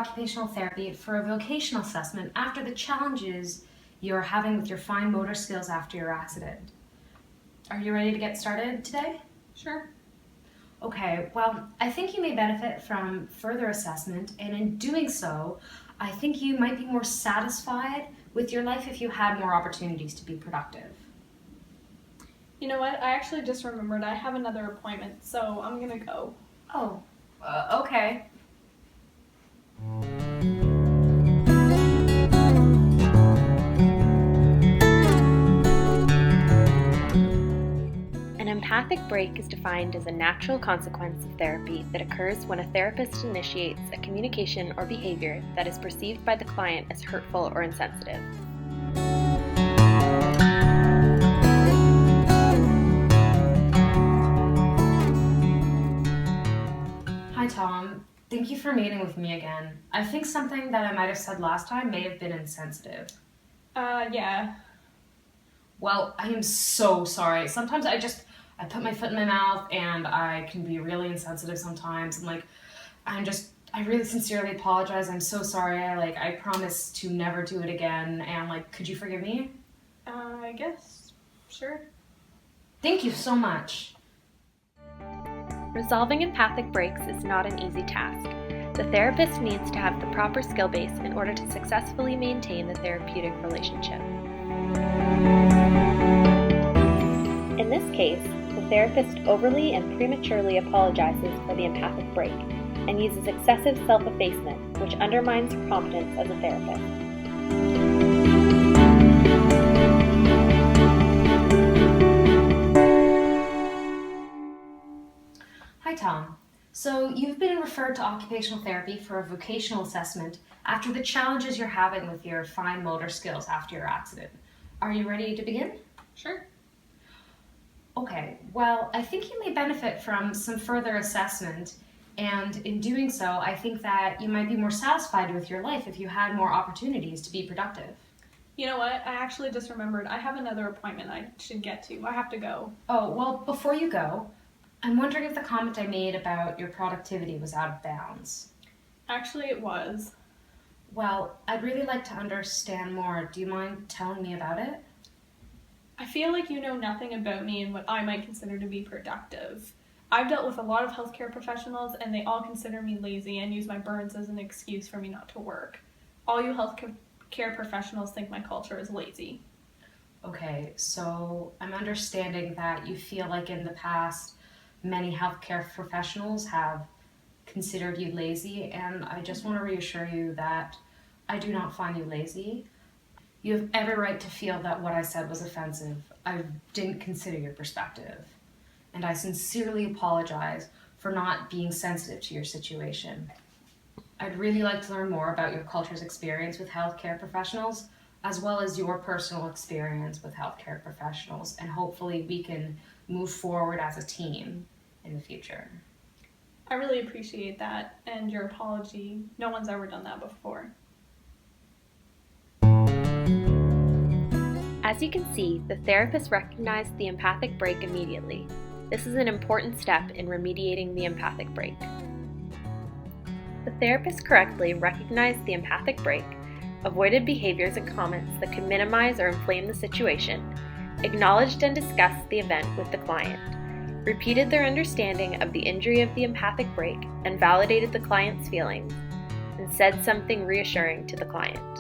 occupational therapy for a vocational assessment after the challenges you're having with your fine motor skills after your accident. Are you ready to get started today? Sure. Okay, well, I think you may benefit from further assessment, and in doing so, I think you might be more satisfied with your life if you had more opportunities to be productive. You know what? I actually just remembered I have another appointment, so I'm gonna go. Oh, okay. An empathic break is defined as a natural consequence of therapy that occurs when a therapist initiates a communication or behavior that is perceived by the client as hurtful or insensitive. Hi, Tom. Thank you for meeting with me again. I think something that I might have said last time may have been insensitive. Yeah. Well, I am so sorry. Sometimes I put my foot in my mouth and I can be really insensitive sometimes. And I really sincerely apologize. I'm so sorry. I promise to never do it again. And could you forgive me? I guess. Sure. Thank you so much. Resolving empathic breaks is not an easy task. The therapist needs to have the proper skill base in order to successfully maintain the therapeutic relationship. In this case, the therapist overly and prematurely apologizes for the empathic break and uses excessive self-effacement, which undermines her competence as a therapist. Hi, Tom. So you've been referred to occupational therapy for a vocational assessment after the challenges you're having with your fine motor skills after your accident. Are you ready to begin? Sure. Okay, well, I think you may benefit from some further assessment, and in doing so, I think that you might be more satisfied with your life if you had more opportunities to be productive. You know what? I actually just remembered I have another appointment I should get to. I have to go. Oh, well, before you go, I'm wondering if the comment I made about your productivity was out of bounds. Actually, it was. Well, I'd really like to understand more. Do you mind telling me about it? I feel like you know nothing about me and what I might consider to be productive. I've dealt with a lot of healthcare professionals, and they all consider me lazy and use my burns as an excuse for me not to work. All you healthcare professionals think my culture is lazy. Okay, so I'm understanding that you feel like in the past, many healthcare professionals have considered you lazy, and I just want to reassure you that I do not find you lazy. You have every right to feel that what I said was offensive. I didn't consider your perspective, and I sincerely apologize for not being sensitive to your situation. I'd really like to learn more about your culture's experience with healthcare professionals, as well as your personal experience with healthcare professionals, and hopefully we can move forward as a team in the future. I really appreciate that, and your apology. No one's ever done that before. As you can see, the therapist recognized the empathic break immediately. This is an important step in remediating the empathic break. The therapist correctly recognized the empathic break, avoided behaviors and comments that could minimize or inflame the situation, acknowledged and discussed the event with the client, repeated their understanding of the injury of the empathic break and validated the client's feelings, and said something reassuring to the client.